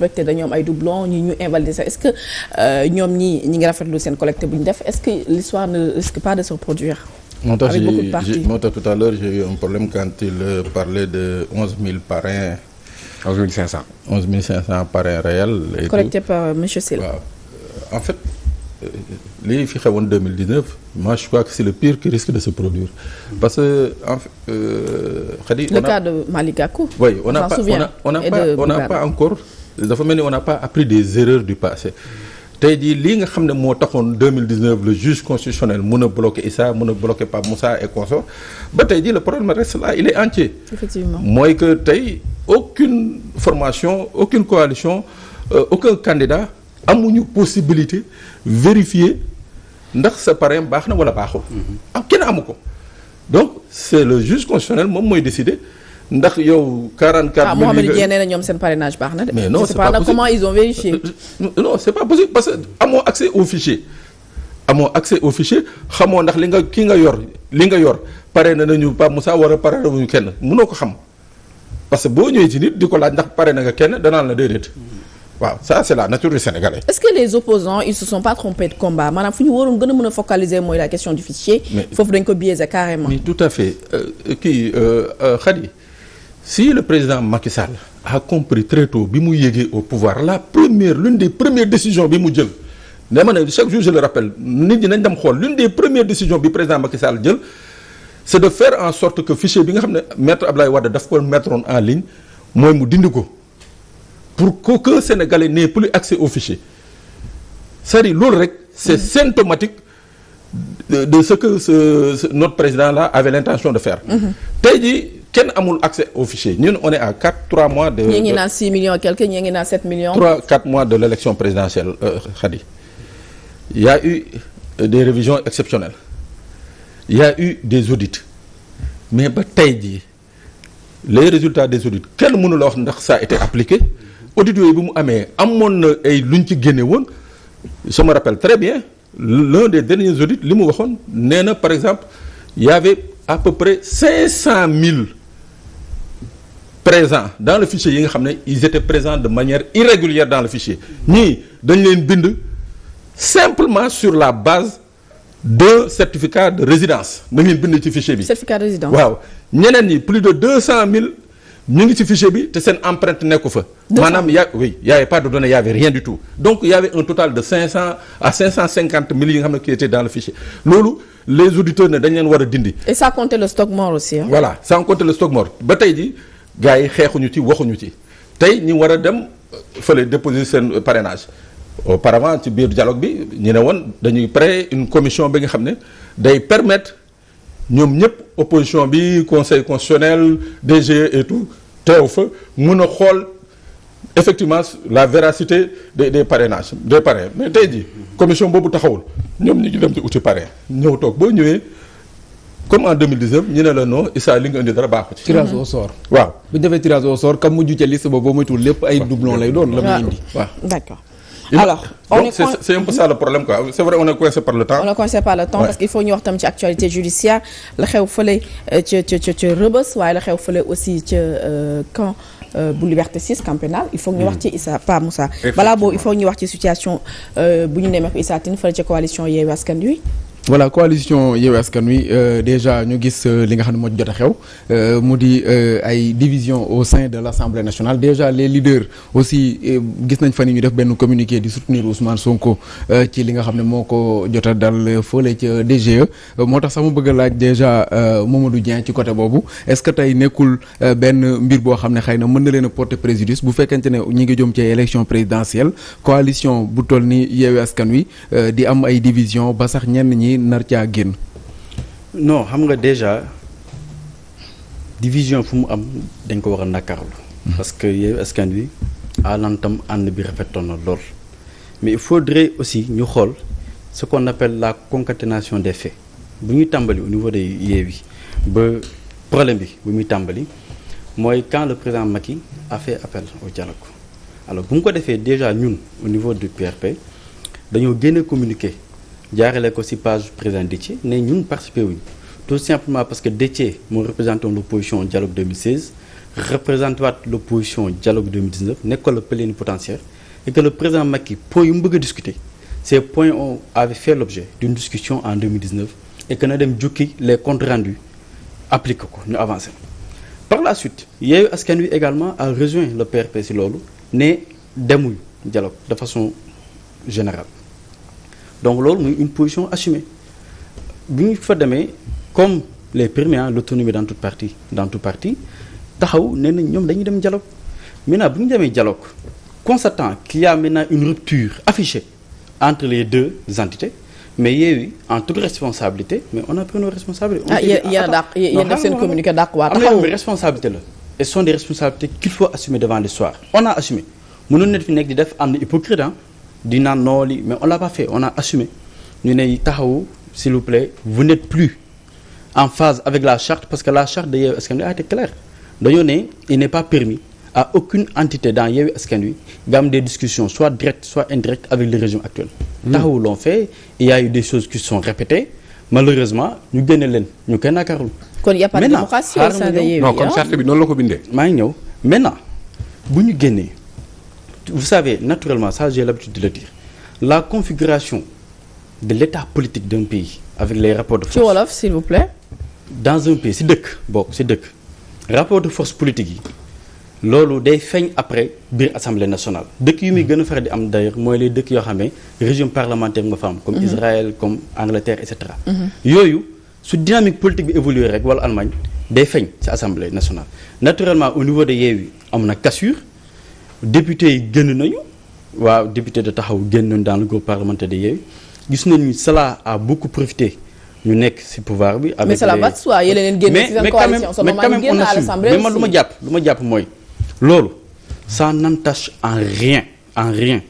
suspecté dañoo am ay doublons ñi ñu invalidé ça est-ce que ñoom ñi ngi rafetlu seen collecte bu ñu def est-ce que l'histoire ne risque pas de se reproduire avec beaucoup de partis. Moo tax tout à l'heure j'ai eu un problème quand il parlait de 11 000 parrains. 11 500. 11 500 parrains réels. Collectés par monsieur Sylla. waaw en fait lii fi xewoon 2019 moi je crois que c'est le pire qui risque de se produire parce que en fait Khady. Le cas de Malick Gakou. Oui, on n'a pas encore dafa mel ni on n'a pas appris des erreurs du passé. tey jii lii nga xam ne moo taxoon 2019 le juge constitutionnel mën a bloquer Issa mën a bloquer Pape Moussa et consort ba tey jii le problème reste là il est entier. Effectivement mooy que tey aucune formation aucune coalition aucun candidat amuñu possibilité vérifier ndax sa parrain baax na wala baaxul. am kenn amu ko donc c'est le juge constitutionnel moom mooy décider. ndax yow 44. Mohamed Dieng nee na ñoom seen parrainage baax na de. mais non c'est pas possible comment ils ont vérifié. non c'est pas possible parce que amoo accès au fichier. xamoo ndax ki nga yor pare na nañu Pape Moussa war a pare nañu kenn mënoo ko xam parce que boo ñëwee ci nit di ko laaj ndax pare na nga kenn danaan la déedéet. waaw ça c'est la nature du Sénégalais. Est-ce que les opposants ils se sont pas trompés de combat maanaam fu ñu waroon gën a mën a focaliser mooy la question du fichier. foofu dañ ko biaisé carrément. mais tout à fait Khady. Si le président Macky Sall a compris très tôt bi mu yéegee au pouvoir l'une des premières décisions bi mu jël ne ma ne chaque jour je le rappelle nit ñi nañ dem xool l'une des premières décisions bi président Macky Sall jël c'est de faire en sorte que fichier bi nga xam ne maître Abdoulaye Wade daf ko mettre en ligne mooy mu dindi ko pour qu'aucun Sénégalais n'ait plus accès au fichier c'est-à-dire loolu rek c'est symptomatique de ce que notre président là avait l'intention de faire. tey jii kenn amul accès au fichier ñun on est à 3 mois de. ñii ngi naan 6 millions quelque ñii ngi naan 7 millions. 4 mois de l'élection présidentielle Khady. Il y a eu des révisions exceptionnelles il y a eu des audits mais ba tey jii les résultats des audits kenn mënu la wax ndax ça a été appliqué audits yooyu bi mu amee amoon na ay luñ ci génne woon je me rappelle très bien l'un des derniers audits li mu waxoon nee na par exemple il y avait à peu près 500 000 présents dans le fichier yi nga xam ne ils étaient présents de manière irrégulière dans le fichier ñii dañ leen bind simplement sur la base d'un certificat de résidence dañ leen bind ci fichier bi. certificat de résidence waaw ñeneen ñi plus de 200 000 ñu ngi ci fichier bi te seen empreinte nekku fa. maanaam y avait pas de données y avait rien du tout donc il y avait un total de 500 à 550 000 yi nga xam ne qui étaient dans le fichier loolu les auditeurs ne dañ leen war a dindi. et ça comptait le stock mort aussi hein? Voilà sans compter le stock mort ba tey ji gars yi xeexuñu ci waxuñu ci tey ñu war a dem fële déposer seen parrainage auparavant ci biir dialogue bi ñu ne woon dañuy créer une commission bi nga xam ne day permettre ñoom ñëpp opposition bi conseil constitutionnel DG et tout teew fa mun a xool effectivement la véracité des parrainages des parrains mais tey jii commission boobu taxawul ñoom ñu ngi dem ci uti parrain ñëw toog boo ñëwee comme en 2019 ñu ne la non Issa li nga indi dara baaxu ci. tirage au sort. waaw bu ñu defee tirage au sort kam mujj ca liste ba boo moytuwul lépp ay doublon lay doon. la muy indi waaw d'accord. Alors c'est un peu ça le problème quoi c'est vrai on est coincé par le temps. Parce qu'il faut ñu wax tam ci actualité judiciaire la xew fële ca Rebeuss waaye la xew fële aussi ca camp bu Liberté 6 camp pénal il faut ñu wax ci Issa Pa Moussa. balaa boobu il faut ñu wax ci situation bu ñu nemmeeku Issa Tine fële ca coalition Yewwi Askan Wi. voilà coalition Yewwi Askan Wi déjà ñu gis li nga xam ne moo jot a xew mu di ay division au sein de l'Assemblée nationale déjà les leaders aussi gis nañ fa ni ñu def benn communiqué di soutenir Ousmane Sonko ci li nga xam ne moo ko jot a dal fële ca DGE moo tax sax mu bëgg a laaj déjà Mamadou Dieng ci côté boobu est-ce que tey nekkul benn mbir boo xam ne xëy na mën na leen a porter préjudice bu fekkente ne ñi ngi jëm ci élection présidentielle coalition bu toll ni Yewwi Askan Wi di am ay division ba sax ñenn ñi nar caa génn. non xam nga déjà division fu mu am dañ ko war a nakarlu parce que Yewwi Askan Wi à l'entame ànd bi rafetoon na lool mais il faudrait aussi ñu xool ce qu'on appelle la concaténation des faits bu ñuy tàmbali au niveau de Yewwi ba problème bi bu muy tàmbali mooy quand le président Macky a fait appel au dialogue alors bu mu ko defee déjà ñun au niveau du PRP dañoo génne communiqué jaarale ko ci page président Déthié ne ñun participé wuñu tout simplement parce que Déthié moo représenté l'opposition au dialogue 2016 représenté waat l'opposition dialogue 2019 nekkoon le plénipotentiaire et que le président Macky points yu mu bëgg a discuter ces points avaient fait l'objet d'une discussion en 2019 et que na dem jukki les comptes rendus appliqué ko ñu avancé. Par la suite Yewwi Askan Wi également a rejoint le PRP ci loolu ne demuñ dialogue de façon générale donc loolu muy une position assumée bu ñu fa demee comme les premiers l'autonomie dans tout parti taxaw nee nañ ñoom dañuy dem dialogue maintenant bu ñu demee dialogue constatant qu'il y a maintenant une rupture affichée entre les deux entités mais Yewwi en toute responsabilité mais on a pris nos responsabilités. yéen def seen communiqué dàq waa taxaw am na responsabilité la et ce sont des responsabilités qu'il faut assumer devant l'histoire on a assumé mënoon na fi nekk di def am na hypocrite di naan noo li mais on l'a pas fait on a assumé ñu ne taxawu s'il vous plaît vous n'êtes plus en phase avec la charte parce que la charte de Yewwi Askan Wi a été claire dañoo ne il n'est pas permis à aucune entité dans Yewwi Askan Wi nga am des discussions soit directes soit indirectes avec le régime actuel. taxawu l'ont fait il y a eu des choses qui se sont répétées malheureusement ñu génne leen ñu koy nakarul. kon y a pas de démocratie au sein de Yewwi. non kon charte bi noonu la ko bindee. maa ngi ñëw maintenant bu ñu génnee vous savez naturellement ça j'ai l'habitude de le dire la configuration de l'état politique d'un pays avec les rapports de force. ci wolof s'il vous plaît. dans un pays si dëkk rapport de force politique yi loolu day feeñ après biir assemblée nationale dëkk yu muy gën a faral di am d'ailleurs mooy les dëkk yoo xam ne régime parlementaire nga fa am comme Israël comme Angleterre et cetera yooyu su dynamique politique bi évoluer rek wala Allemagne day feeñ ci assemblée nationale naturellement au niveau de Yewwi am na cassure députés yi génn nañu waaw député de taxaw génn nañu dans le groupe parlementaire de Yewwi gis nañu cela a beaucoup profité ñu nekk ci pouvoir bi. avec mais cela va de soi yéen leen génn ci seen coalition mais quand même on assume mais man lu ma jàpp mooy loolu ça n'entache en rien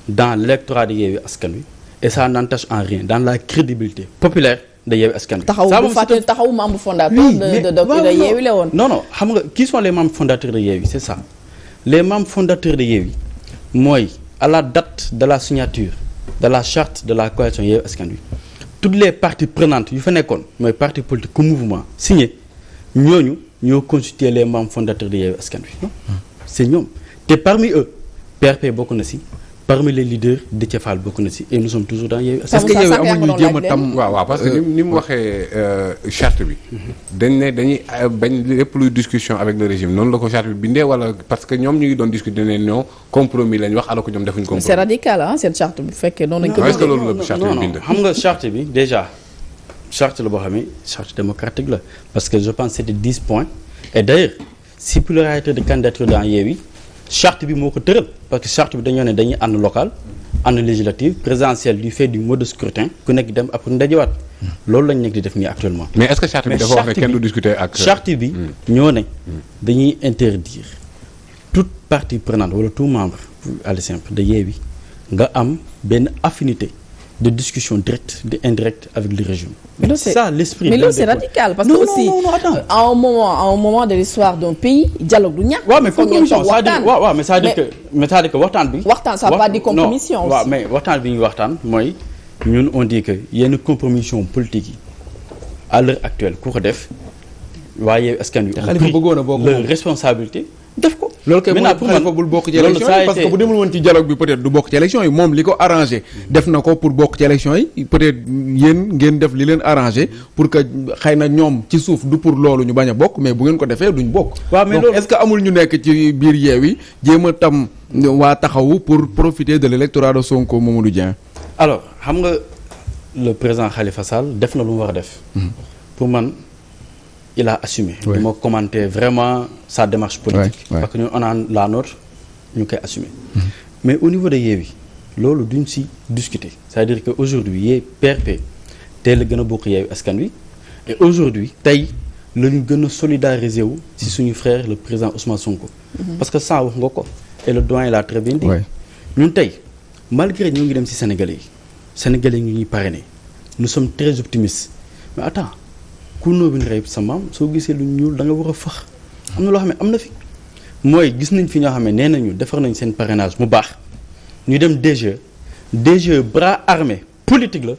dans l'électorat de Yewwi Askan Wi et ça n'entache en rien dans la crédibilité populaire de Yewwi Askan Wi. taxaw membre fondateur de Yewwi la woon. non xam nga qui sont les membres fondateurs de Yewwi c'est ça les membres fondateurs de Yewwi mooy à la date de la signature de la charte de la coalition Yewwi Askan Wi toutes les parties prenantes yu fa nekkoon mooy parti politique comme mouvement signé ñooñu ñoo constitué les membres fondateurs de Yewwi Askan Wi non c'est ñoom te parmi eux PRP bokk na ci parmi les leaders Déthié Fall bokk na ci et nous sommes toujours dans Yewwi Askan Wi. est-ce que Yewwi amul ñu jéem a tam waaw parce que ni mu waxee charte bi dañ ne dañuy bañ lépp luy discussion avec le régime noonu la ko charte bi bindee wala parce que ñoom ñu ngi doon discuter ne ñoo compromis lañ wax alors que ñoom defuñ compromis. c'est radical cette charte bu fekkee noonu lañ ko. est-ce que loolu la charte bi bind. xam nga charte bi déjà charte la boo xam ne charte démocratique la parce que je pense c'était 10 points et d'ailleurs si pluralité de candidature dans Yewwi charte bi moo ko tëral parce que charte bi dañoo ne dañuy ànd local ànd législative présidentielle du fait du mode de scrutin ku nekk dem après ndajewaat loolu lañ nekk di def nii actuellement. mais est-ce que charte bi dafa wax ne kenn du discuter ak. charte bi ñoo ne dañuy interdire toute partie prenante wala tout membre aller simple de Yewwi nga am benn affinité de discussion directe de indirecte avec le régime. Mais c'est ça l'esprit. Mais là c'est radical parce que aussi à un moment de l'histoire d'un pays dialogue du ñàkk. waaw mais compromission c'est-à-dire waaw mais c'est-à-dire que waxtaan bi. waxtaan ça pas di compromission aussi. waaw mais waxtaan bi ñu waxtaan mooy ñun on dit que yenn compromission politique yi à l'heure actuelle ku ko def waaye askan wi. Khalifa bëggoon a bokk leur responsabilité def ko. loolu kay mooy Khalifa bul bokk ci élection yi parce que bu demul woon ci dialogue bi peut-être du bokk ci élection yi moom li ko arrangé def na ko pour bokk ci élection yi peut-être yéen ngeen def li leen arrangé pour que xëy na ñoom ci suuf du pour loolu ñu bañ a bokk mais bu ngeen ko defee duñ bokk. waaw mais donc est-ce que amul ñu nekk ci biir Yewwi jéem a tam waa taxawu pour profiter de l'électorat de Sonko Mamadou Dieng. alors xam nga le président Khalifa Sall def na lu mu war a def. pour man. il a assumé. Oui. Duma commenter vraiment sa démarche politique. Oui. Parce que nous on a la nôtre ñu koy assumer. Mais au niveau de Yewwi loolu duñ ci discuter. C'est-à-dire que aujourd'hui yee PRP tey la gën a bokk Yewwi Askan Wi et aujourd'hui tey la ñu gën a solidariser wu ci suñu frère le président Ousmane Sonko. Parce que ça wax nga ko et le doyen l'a très bien dit. ñun tey malgré ñoo ngi dem ci Sénégalais yi ñu ñuy parrainer nous sommes très optimistes mais attends. kunóo bi nga rey sa maam soo gisee lu ñuul da nga war a fax am na loo xam ne am na fi mooy gis nañ fi ñoo xam ne nee nañu defar nañ seen parrainage mu baax ñu dem DGE bras armé politique la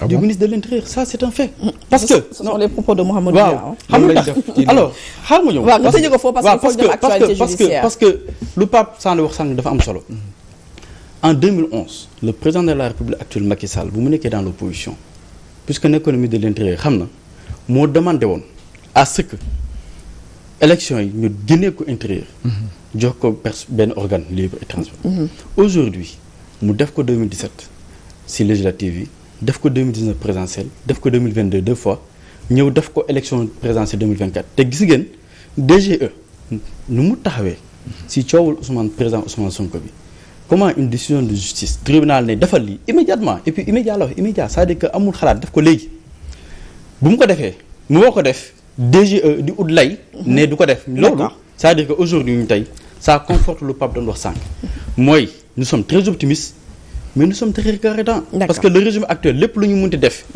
du ministre de l'Intérieur, ça c'est un fait. Parce que ce sont les propos de Mouhamadou waaw Dia. xam nga tax alors xaaral ma ñëw. waaw nga tëjee ko foofu parce que dem actualité judiciaire parce que lu Pape Sané wax sànq dafa am solo. En 2011 le président de la République actuelle Macky Sall bu mu nekkee dans l'opposition puisque nekkoon ministre de l'Intérieur xam na moo demandé woon à ce que élection yi ñu génnee ko intérieur. jox ko benn organe libre et transparent. Aujourd'hui mu def ko 2017 si législative yi def ko 2019 présidentielle def ko 2022 deux fois ñëw def ko élection présidentielle 2024 te gis ngeen DGE nu mu taxawee si coowul président Ousmane Sonko bi comment une décision de justice tribunal ne defal lii immédiatement et puis immédiat la wax immédiat c'est-à-dire que amul xalaat def ko léegi bu mu ko defee mu woo ko def DGE di ut lay ne du ko def loolu c'est-à-dire que aujourd'hui ñu tey ça conforte lu Pape doon wax sànq mooy nous sommes très optimistes mais nous sommes très regardants parce que le régime actuel lépp lu ñu mënti def